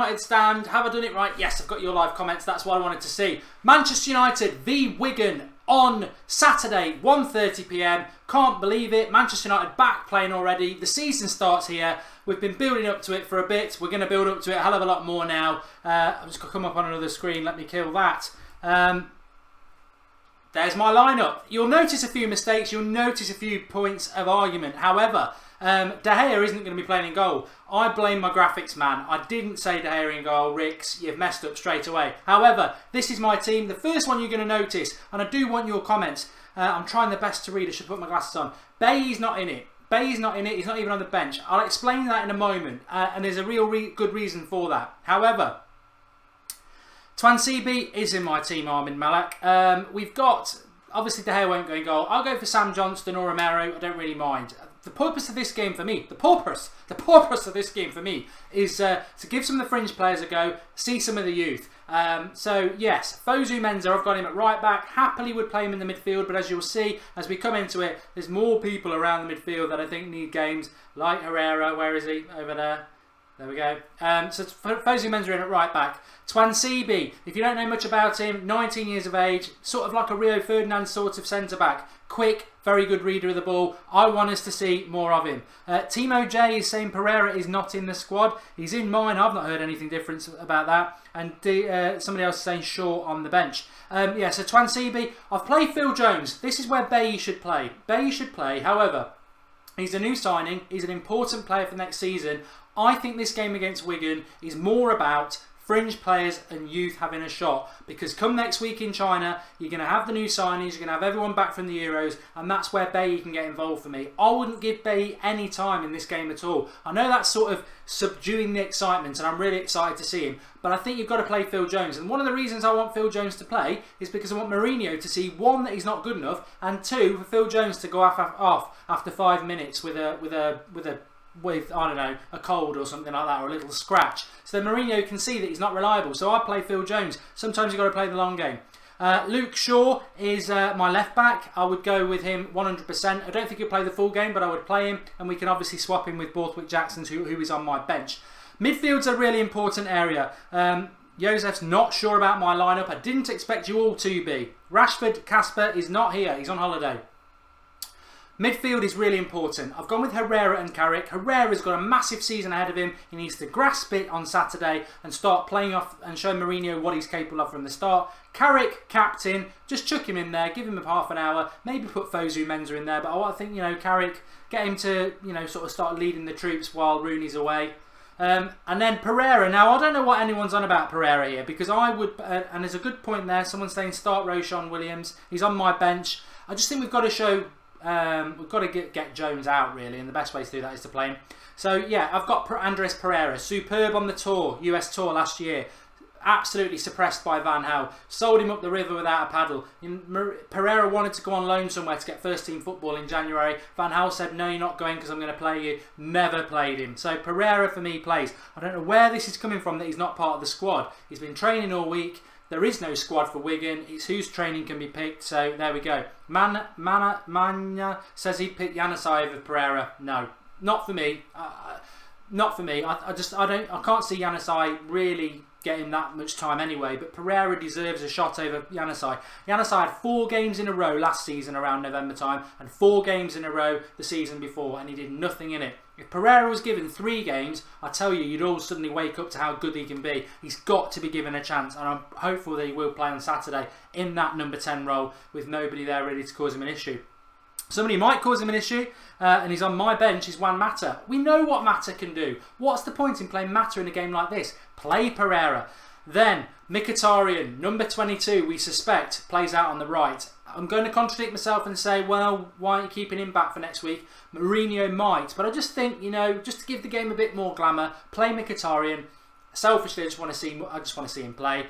United stand. Have I done it right? Yes, I've got your live comments. That's what I wanted to see. Manchester United v Wigan on Saturday, 1:30 p.m. Can't believe it. Manchester United back playing already. The season starts here. We've been building up to it for a bit. We're going to build up to it a hell of a lot more now. I'm just going to come up on another screen. Let me kill that. There's my lineup. You'll notice a few mistakes. You'll notice a few points of argument. However, De Gea isn't going to be playing in goal. I blame my graphics man. I didn't say De Gea in goal. Ricks, you've messed up straight away. However, this is my team. The first one you're going to notice, and I do want your comments. I'm trying the best to read. I should put my glasses on. Bailly's not in it. Bailly's not in it. He's not even on the bench. I'll explain that in a moment. And there's a real good reason for that. However, Twansibi is in my team, Armin Malak. We've got, obviously De Gea won't go in goal. I'll go for Sam Johnston or Romero. I don't really mind. The purpose of this game for me, the purpose of this game for me is to give some of the fringe players a go, see some of the youth. So yes, Fosu Mensah, I've got him at right back. Happily would play him in the midfield, but as you'll see, as we come into it, there's more people around the midfield that I think need games, like Herrera. Where is he? Over there. There we go. So Fosu Mensah in at right back. Twansibi, if you don't know much about him, 19 years of age, sort of like a Rio Ferdinand sort of centre-back. Quick, very good reader of the ball. I want us to see more of him. Timo J is saying Pereira is not in the squad. He's in mine. I've not heard anything different about that. And somebody else is saying Shaw on the bench. Yeah, so Twansibi. I've played Phil Jones. This is where Bailly should play. Bailly should play. However, he's a new signing. He's an important player for next season. I think this game against Wigan is more about fringe players and youth having a shot, because come next week in China, you're going to have the new signings, you're going to have everyone back from the Euros, and that's where Bailly can get involved for me. I wouldn't give Bailly any time in this game at all. I know that's sort of subduing the excitement, and I'm really excited to see him, but I think you've got to play Phil Jones. And one of the reasons I want Phil Jones to play is because I want Mourinho to see, one, that he's not good enough, and two, for Phil Jones to go off after 5 minutes with I don't know, a cold or something like that, or a little scratch, so then Mourinho can see that he's not reliable. So I play Phil Jones. Sometimes you've got to play the long game. Luke Shaw is my left back. I would go with him 100%. I don't think he'll play the full game, but I would play him, and we can obviously swap him with Borthwick Jackson, who is on my bench. Midfield's a really important area. Josef's not sure about my lineup. I didn't expect you all to be. Rashford Kasper is not here. He's on holiday. Midfield is really important. I've gone with Herrera and Carrick. Herrera's got a massive season ahead of him. He needs to grasp it on Saturday and start playing off and show Mourinho what he's capable of from the start. Carrick, captain, just chuck him in there, give him half an hour, maybe put Fosu Mensah in there. But I think, Carrick, get him to, sort of start leading the troops while Rooney's away. And then Pereira. Now, I don't know what anyone's on about Pereira here, because I would, and there's a good point there, someone's saying start Roshan Williams. He's on my bench. I just think we've got to show... we've got to get Jones out, really, and the best way to do that is to play him. So yeah, I've got Andres Pereira, superb on the tour, US tour last year, absolutely suppressed by Van Gaal, sold him up the river without a paddle. Pereira wanted to go on loan somewhere to get first team football in January. Van Gaal said, no, you're not going because I'm going to play you. Never played him. So Pereira for me plays. I don't know where this is coming from that he's not part of the squad. He's been training all week. There is no squad for Wigan. It's whose training can be picked. So there we go. Manya says he'd pick Januzaj over Pereira. No, not for me. Not for me. I can't see Januzaj really getting that much time anyway. But Pereira deserves a shot over Januzaj. Januzaj had 4 games in a row last season around November time, and 4 games in a row the season before, and he did nothing in it. If Pereira was given 3 games, I tell you, you'd all suddenly wake up to how good he can be. He's got to be given a chance, and I'm hopeful that he will play on Saturday in that number 10 role with nobody there ready to cause him an issue. Somebody might cause him an issue, and he's on my bench, is Juan Mata. We know what Mata can do. What's the point in playing Mata in a game like this? Play Pereira. Then, Mkhitaryan, number 22, we suspect, plays out on the right. I'm going to contradict myself and say, well, why aren't you keeping him back for next week? Mourinho might, but I just think, just to give the game a bit more glamour, play Mkhitaryan. Selfishly, I just want to see him play,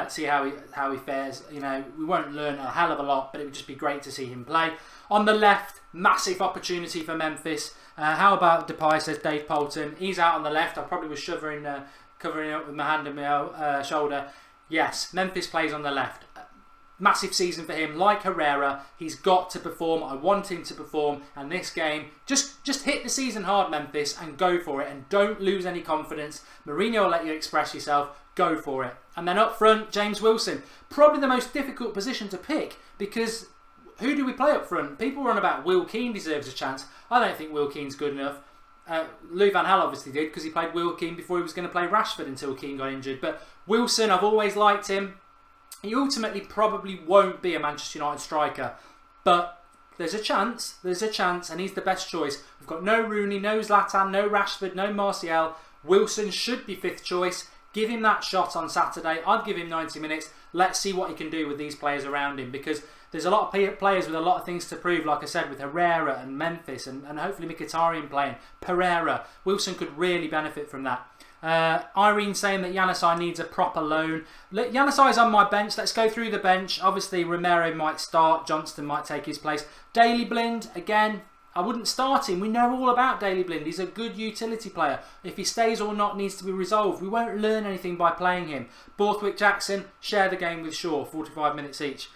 see how he fares. We won't learn a hell of a lot, but it would just be great to see him play. On the left, massive opportunity for Memphis. How about Depay, says Dave Poulton. He's out on the left. I probably was covering up with my hand on my shoulder. Yes, Memphis plays on the left. Massive season for him. Like Herrera, he's got to perform. I want him to perform. And this game, just hit the season hard, Memphis, and go for it. And don't lose any confidence. Mourinho will let you express yourself. Go for it. And then up front, James Wilson. Probably the most difficult position to pick, because who do we play up front? People run about Will Keane deserves a chance. I don't think Will Keane's good enough. Lou Van Gaal obviously did, because he played Will Keane before he was going to play Rashford until Keane got injured. But Wilson, I've always liked him. He ultimately probably won't be a Manchester United striker, but there's a chance, and he's the best choice. We've got no Rooney, no Zlatan, no Rashford, no Martial. Wilson should be 5th choice. Give him that shot on Saturday. I'd give him 90 minutes. Let's see what he can do with these players around him, because there's a lot of players with a lot of things to prove, like I said, with Herrera and Memphis and hopefully Mkhitaryan playing. Pereira. Wilson could really benefit from that. Irene saying that Januzaj needs a proper loan. Januzaj is on my bench. Let's go through the bench. Obviously, Romero might start. Johnston might take his place. Daley Blind, again, I wouldn't start him. We know all about Daley Blind. He's a good utility player. If he stays or not needs to be resolved. We won't learn anything by playing him. Borthwick Jackson, share the game with Shaw, 45 minutes each.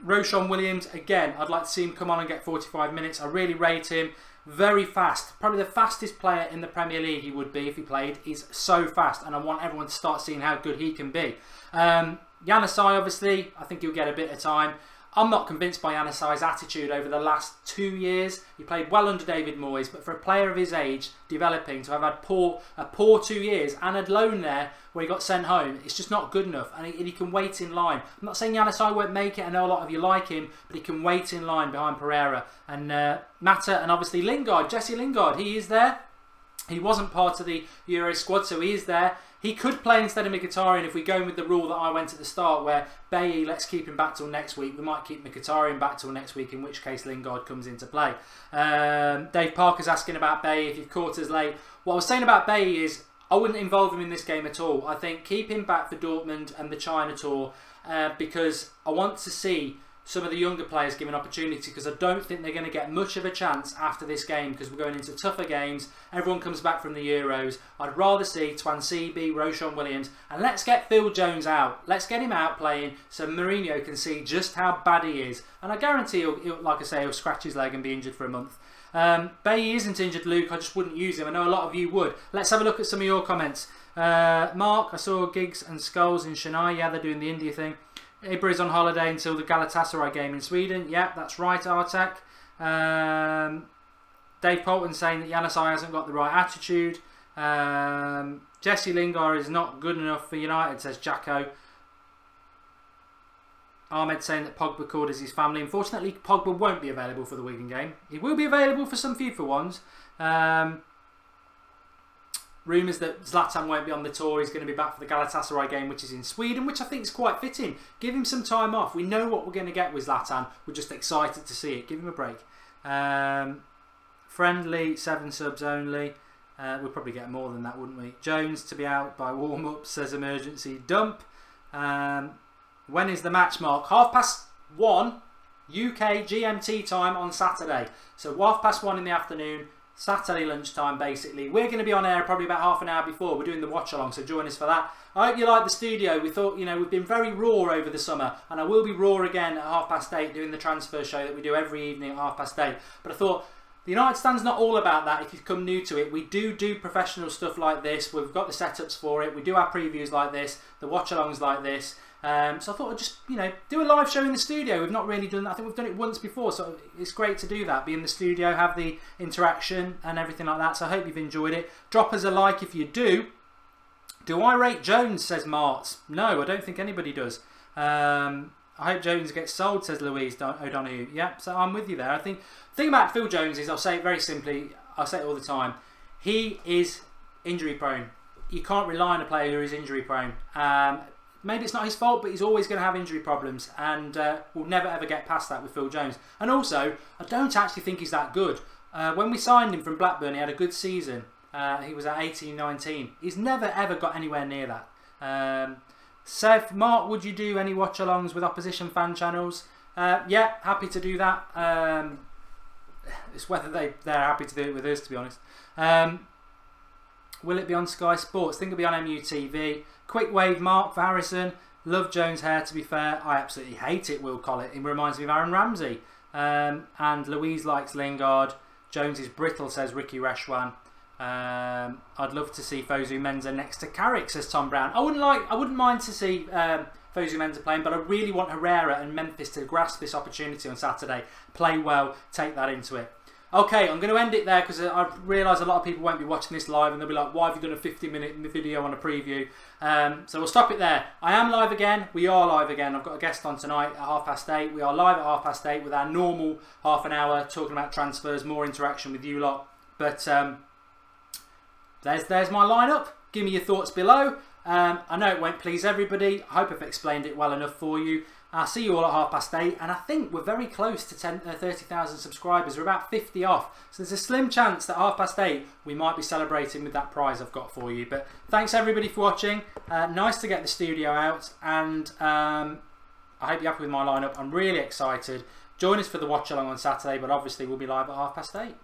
Roshan Williams, again, I'd like to see him come on and get 45 minutes. I really rate him. Very fast. Probably the fastest player in the Premier League he would be if he played. He's so fast, and I want everyone to start seeing how good he can be. Januzaj, obviously, I think he'll get a bit of time. I'm not convinced by Januzaj's attitude over the last 2 years. He played well under David Moyes, but for a player of his age, developing, to have had a poor 2 years and a loan there where he got sent home, it's just not good enough. And he can wait in line. I'm not saying Januzaj won't make it. I know a lot of you like him, but he can wait in line behind Pereira. And Mata, and obviously Lingard, Jesse Lingard, he is there. He wasn't part of the Euro squad, so he is there. He could play instead of Mkhitaryan if we go with the rule that I went at the start, where Bailly, let's keep him back till next week. We might keep Mkhitaryan back till next week, in which case Lingard comes into play. Dave Parker's asking about Bailly, if you've caught us late. What I was saying about Bailly is I wouldn't involve him in this game at all. I think keep him back for Dortmund and the China tour, because I want to see some of the younger players given opportunity, because I don't think they're going to get much of a chance after this game, because we're going into tougher games. Everyone comes back from the Euros. I'd rather see Twansibi, Roshan Williams, and let's get Phil Jones out. Let's get him out playing so Mourinho can see just how bad he is. And I guarantee he'll, like I say, he'll scratch his leg and be injured for a month. Bailly isn't injured, Luke. I just wouldn't use him. I know a lot of you would. Let's have a look at some of your comments. Mark, I saw Giggs and Skulls in Chennai. Yeah, they're doing the India thing. Ibra is on holiday until the Galatasaray game in Sweden. Yep, that's right, Artek. Dave Polton saying that Januzaj hasn't got the right attitude. Jesse Lingard is not good enough for United, says Jacko. Ahmed saying that Pogba called as his family. Unfortunately, Pogba won't be available for the Wigan game. He will be available for some FIFA ones. Rumours that Zlatan won't be on the tour. He's going to be back for the Galatasaray game, which is in Sweden, which I think is quite fitting. Give him some time off. We know what we're going to get with Zlatan. We're just excited to see it. Give him a break. Friendly, 7 subs only. We'd probably get more than that, wouldn't we? Jones to be out by warm-up, says emergency dump. When is the match, Mark? 1:30 UK GMT time on Saturday. So 1:30 in the afternoon. Saturday lunchtime, basically. We're going to be on air probably about half an hour before. We're doing the watch along, so join us for that. I hope you like the studio. We thought, we've been very raw over the summer, and I will be raw again at 8:30 doing the transfer show that we do every evening at 8:30. But I thought the United Stand's not all about that. If you've come new to it, we do professional stuff like this. We've got the setups for it. We do our previews like this, the watch alongs like this. So I thought I'd just, do a live show in the studio. We've not really done that. I think we've done it once before, so it's great to do that. Be in the studio, have the interaction and everything like that. So I hope you've enjoyed it. Drop us a like if you do. Do I rate Jones, says Mart? No, I don't think anybody does. I hope Jones gets sold, says Louise O'Donoghue. Yeah, so I'm with you there. I think the thing about Phil Jones is, I'll say it very simply, I say it all the time, he is injury prone. You can't rely on a player who is injury prone. Maybe it's not his fault, but he's always going to have injury problems, and we'll never ever get past that with Phil Jones. And also, I don't actually think he's that good. When we signed him from Blackburn, he had a good season. He was at 18-19. He's never ever got anywhere near that. Sev, Mark, would you do any watch-alongs with opposition fan channels? Yeah, happy to do that. It's whether they're happy to do it with us, to be honest. Will it be on Sky Sports? I think it'll be on MUTV. Quick wave, Mark, for Harrison. Love Jones' hair, to be fair. I absolutely hate it, Will Collett. It reminds me of Aaron Ramsey. And Louise likes Lingard. Jones is brittle, says Ricky Reshwan. I'd love to see Fosu Mensah next to Carrick, says Tom Brown. I wouldn't mind to see Fosu Mensah playing, but I really want Herrera and Memphis to grasp this opportunity on Saturday. Play well, take that into it. Okay, I'm going to end it there because I realise a lot of people won't be watching this live and they'll be like, why have you done a 50-minute video on a preview? So we'll stop it there. I am live again. We are live again. I've got a guest on tonight at 8:30. We are live at 8:30 with our normal half an hour talking about transfers, more interaction with you lot. But there's my lineup. Give me your thoughts below. I know it won't please everybody. I hope I've explained it well enough for you. I'll see you all at 8:30, and I think we're very close to 30,000 subscribers. We're about 50 off, so there's a slim chance that 8:30 we might be celebrating with that prize I've got for you. But thanks everybody for watching. Nice to get the studio out, and I hope you're happy with my lineup. I'm really excited. Join us for the watch along on Saturday, but obviously we'll be live at 8:30.